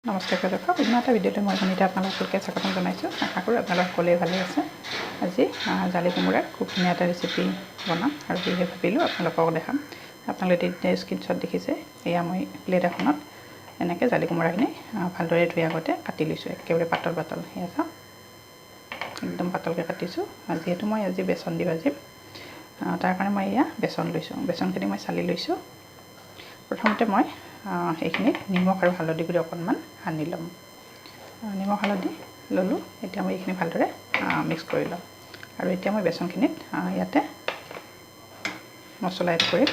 নমস্কাৰ দৰ্শক, এটা ভিডিঅ'তে মই ভনিতা আপোনালোককে স্বাগতম জনাইছোঁ। আশা কৰোঁ আপোনালোক সকলোৱে ভালে আছে। আজি জালি কোমোৰাৰ খুব ধুনীয়া এটা ৰেচিপি বনাম আৰু সেয়েহে ভাবিলোঁ আপোনালোকক দেখাম। আপোনালোকে এতিয়া স্ক্ৰীনশ্বট দেখিছে, এয়া মই প্লেট এখনত এনেকৈ জালি কোমোৰাখিনি ভালদৰে ধুই আগতে কাটি লৈছোঁ। একেবাৰে পাতল পাতল সেয়া চাওক, একদম পাতলকৈ কাটিছোঁ। যিহেতু মই আজি বেচন দি ভাজিম, তাৰ কাৰণে মই এয়া বেচন লৈছোঁ। বেচনখিনি মই চালি লৈছোঁ। প্ৰথমতে মই এইখিনিত নিমখ আৰু হালধি গুড়ি অকণমান সানি ল'ম। নিমখ হালধি ল'লোঁ। এতিয়া মই এইখিনি ভালদৰে মিক্স কৰি ল'ম। আৰু এতিয়া মই বেচনখিনিত ইয়াতে মছলা এড কৰিম।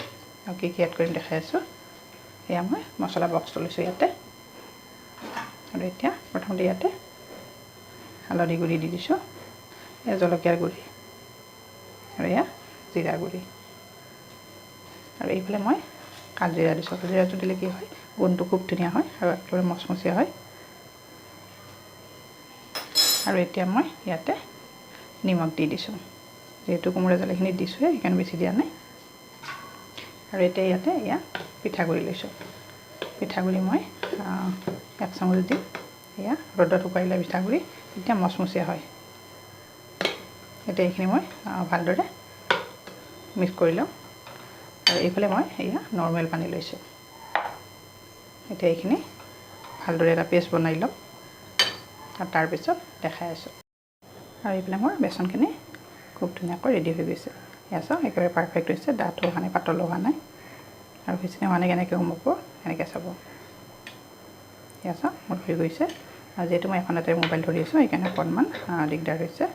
আৰু কি এড কৰিম দেখাই আছোঁ। এয়া মই মছলা বক্সটো লৈছোঁ ইয়াতে। আৰু এতিয়া প্ৰথমতে ইয়াতে হালধি গুড়ি দি দিছোঁ, এয়া জলকীয়াৰ গুড়ি আৰু এয়া জিৰা গুড়ি। আৰু এইফালে মই কালজিৰা দিছোঁ। কালজিৰাটো দিলে কি হয়, গোন্ধটো খুব ধুনীয়া হয় আৰু একেবাৰে মচমচীয়া হয়। আৰু এতিয়া মই ইয়াতে নিমখ দি দিছোঁ। যিহেতু কোমোৰা জালিখিনিত দিছোঁৱে, সেইকাৰণে বেছি দিয়া নাই। আৰু এতিয়া ইয়াতে এয়া পিঠাগুড়ি লৈছোঁ। পিঠাগুড়ি মই 1 চামুচ দিম। এয়া ৰ'দত শুকাই পিঠাগুড়ি এতিয়া মচমচীয়া হয়। এতিয়া এইখিনি মই ভালদৰে মিক্স কৰি ল'ম। আৰু এইফালে মই এয়া নৰ্মেল পানী লৈছোঁ। এতিয়া এইখিনি ভালদৰে এটা পেষ্ট বনাই ল'ম আৰু তাৰপিছত দেখাই আছোঁ। আৰু এইফালে মোৰ বেচনখিনি খুব ধুনীয়াকৈ ৰেডি হৈ গৈছে। এয়া চাওক, একেবাৰে পাৰফেক্ট হৈছে। ডাঠো হোৱা নাই, পাতলো হোৱা নাই আৰু সিচিনা হোৱা নাই। কেনেকৈ সোমাব এনেকৈ চাব। এয়া চাওক, মোৰ হৈ গৈছে। আৰু যিহেতু মই এখন হাতেৰে মোবাইল ধৰি আছোঁ, সেইকাৰণে অকণমান দিগদাৰ হৈছে।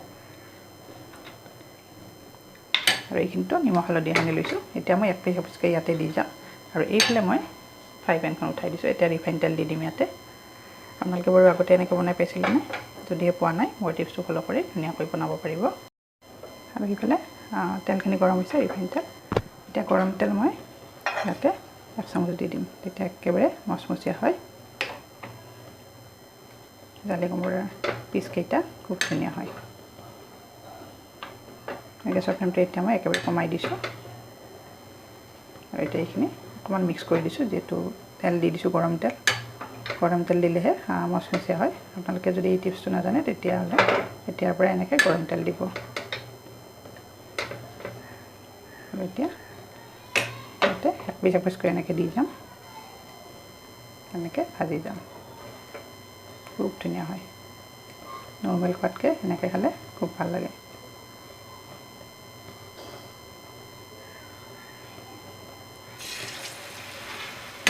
আৰু এইখিনিতো নিমখ হালধি সানি লৈছোঁ। এতিয়া মই এক পিচকৈ ইয়াতে দি যাম। আৰু এইফালে মই ফ্ৰাই পেনখন উঠাই দিছোঁ। এতিয়া ৰিফাইন তেল দি দিম ইয়াতে। আপোনালোকে বাৰু আগতে এনেকৈ বনাই পাইছিলেনে? যদিহে পোৱা নাই, মোৰ টিপছটো ফ'ল' কৰি ধুনীয়াকৈ বনাব পাৰিব। আৰু সেইফালে তেলখিনি গৰম হৈছে, ৰিফাইন তেল। এতিয়া গৰম তেল মই ইয়াতে 1 চামুচ দি দিম। তেতিয়া একেবাৰে মচমচীয়া হয়। জালি কোমোৰাৰ পিচকেইটা খুব ধুনীয়া হয়। গেছৰ ফ্লেমটো এতিয়া মই একেবাৰে কমাই দিছোঁ। আৰু এতিয়া এইখিনি অকণমান মিক্স কৰি দিছোঁ। যিহেতু তেল দি দিছোঁ, গৰম তেল দিলেহে মচমচীয়া হয়। আপোনালোকে যদি এই টিপছটো নাজানে, তেতিয়াহ'লে এতিয়াৰ পৰা এনেকৈ গৰম তেল দিব। আৰু এতিয়া ইয়াতে এক পিচকৈ এনেকৈ দি যাম, এনেকৈ ভাজি যাম। খুব ধুনীয়া হয়। নৰ্মেল খোৱাতকৈ এনেকৈ খালে খুব ভাল লাগে।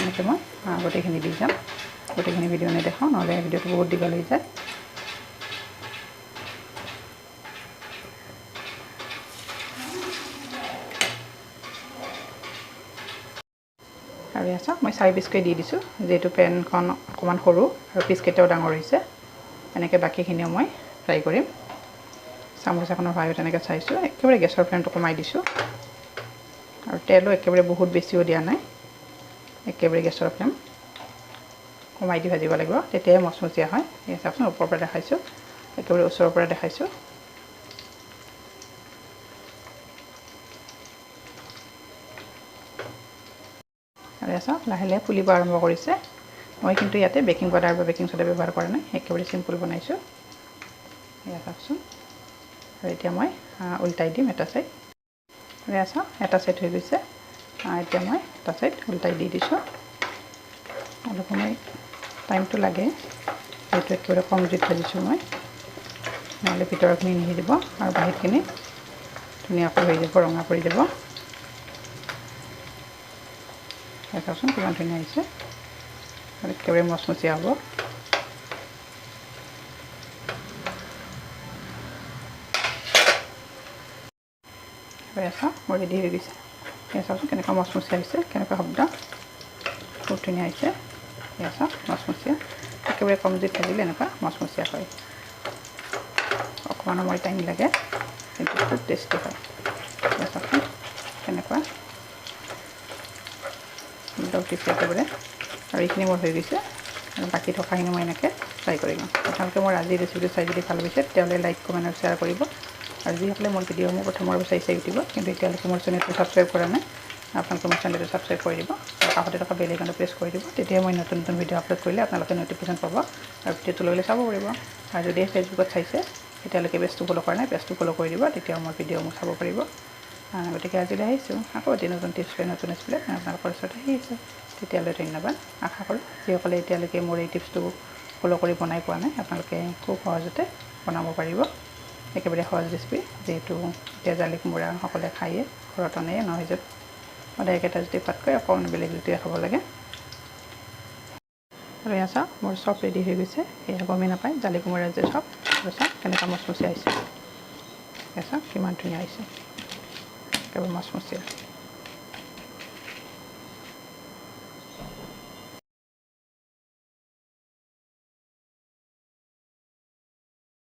এনেকৈ মই গোটেইখিনি দি যাম। গোটেইখিনি ভিডিঅ' নেদেখাওঁ, নহ'লে ভিডিঅ'টো বহুত দীঘল হৈ যায়। আৰু এয়া চাওক, মই 4 পিচকৈ দি দিছোঁ। যিহেতু পেনখন অকণমান সৰু আৰু পিচকেইটাও ডাঙৰ হৈছে। এনেকৈ বাকীখিনিও মই ফ্ৰাই কৰিম। চামুচ এখনৰ সহায়ত তেনেকৈ চাইছোঁ। একেবাৰে গেছৰ ফ্লেমটো কমাই দিছোঁ। আৰু তেলো একেবাৰে বহুত বেছিও দিয়া নাই। একেবাৰে গেছৰ ফ্লেম কমাই দি ভাজিব লাগিব, তেতিয়াহে মচমচীয়া হয়। এই চাওকচোন, ওপৰৰ পৰা দেখাইছোঁ, একেবাৰে ওচৰৰ পৰা দেখাইছোঁ। আৰু এয়া চাওক, লাহে লাহে ফুলিব আৰম্ভ কৰিছে। মই কিন্তু ইয়াতে বেকিং পাউডাৰ বা বেকিং চ'ডা ব্যৱহাৰ কৰা নাই, একেবাৰে চিম্পুল বনাইছোঁ। এয়া চাওকচোন। আৰু এতিয়া মই উল্টাই দিম এটা ছাইড। আৰু এয়া চাওক, এটা ছাইড হৈ গৈছে। এতিয়া মই এটা ছাইড উল্টাই দি দিছোঁ। অলপ সময় টাইমটো লাগে, যিহেতু একেবাৰে কম জুইত ভাজিছোঁ মই, নহ'লে ভিতৰৰখিনি নিসিজিব আৰু বাহিৰখিনি ধুনীয়াকৈ হৈ যাব, ৰঙা পৰি যাব। চাওকচোন কিমান ধুনীয়া হৈছে আৰু একেবাৰে মচমচীয়া হ'ব। চাওক, মোৰ ৰেডি হৈ গৈছে। এয়া চাওকচোন কেনেকুৱা মচমচীয়া হৈছে, কেনেকুৱা শব্দ, খুব ধুনীয়া হৈছে। এয়া চাওক, মচমচীয়া। একেবাৰে কম জুইত ভাজিলে এনেকুৱা মচমচীয়া হয়। অকণমান সময় টাইম লাগে, কিন্তু খুব টেষ্টি হয়। এয়া চাওকচোন কেনেকুৱা একদম টেষ্টি একেবাৰে। আৰু এইখিনি মোৰ হৈ গৈছে। আৰু বাকী থকাখিনি মই এনেকৈ ফ্ৰাই কৰি লওঁ। আপোনালোকে মোৰ আজিৰ ৰেচিপিটো চাই যদি ভাল পাইছে, তেতিয়াহ'লে লাইক, কমেণ্ট আৰু শ্বেয়াৰ কৰিব। আৰু যিসকলে মোৰ ভিডিঅ'সমূহ প্ৰথমৰ চাইছে ইউটিউবত, কিন্তু এতিয়ালৈকে মোৰ চেনেলটো ছাবস্ক্ৰাইব কৰা নাই, আপোনালোকে মোৰ চেনেলটো ছাবস্ক্ৰাইব কৰি দিব আৰু কাষতে থকা বেল আইকনটো প্ৰেছ কৰি দিব তেতিয়া মই নতুন নতুন ভিডিঅ' আপলোড কৰিলে আপোনালোকে ন'টিফিকেশ্যন পাব আৰু ভিডিঅ'টো লৈ চাব পাৰিব আৰু যদি ফেচবুকত চাইছে তেতিয়ালৈকে পেজটো ফ'ল' কৰা নাই পেজটো ফ'ল' কৰি দিব তেতিয়াও মোৰ ভিডিঅ' মোক চাব পাৰিব গতিকে আজিলৈ আহিছোঁ আকৌ এটি নতুন টিপছ লৈ নতুন এক্সপ্লেইন আপোনালোকৰ ওচৰত আহি আছোঁ তেতিয়ালৈ ধন্যবাদ আশা কৰোঁ যিসকলে এতিয়ালৈকে মোৰ এই টিপছটো ফ'ল' কৰি বনাই পোৱা নাই আপোনালোকে খুব সহজতে বনাব পাৰিব একেবাৰে সহজ ৰেচিপি যিহেতু এতিয়া জালি কোমোৰা সকলোৱে খায়ে ঘৰত আনেই নহয় যে সদায় একেটা জুতি খোৱাতকৈ অকণমান বেলেগ জুতিৰে খাব লাগে আৰু এয়া চাওক মোৰ চব ৰেডি হৈ গৈছে সেয়া গমেই নাপায় জালি কোমোৰা যে চব আৰু চাওক কেনেকুৱা মচমচীয়া আহিছে এয়া চাওক কিমান ধুনীয়া হৈছে একেবাৰে মচমচীয়া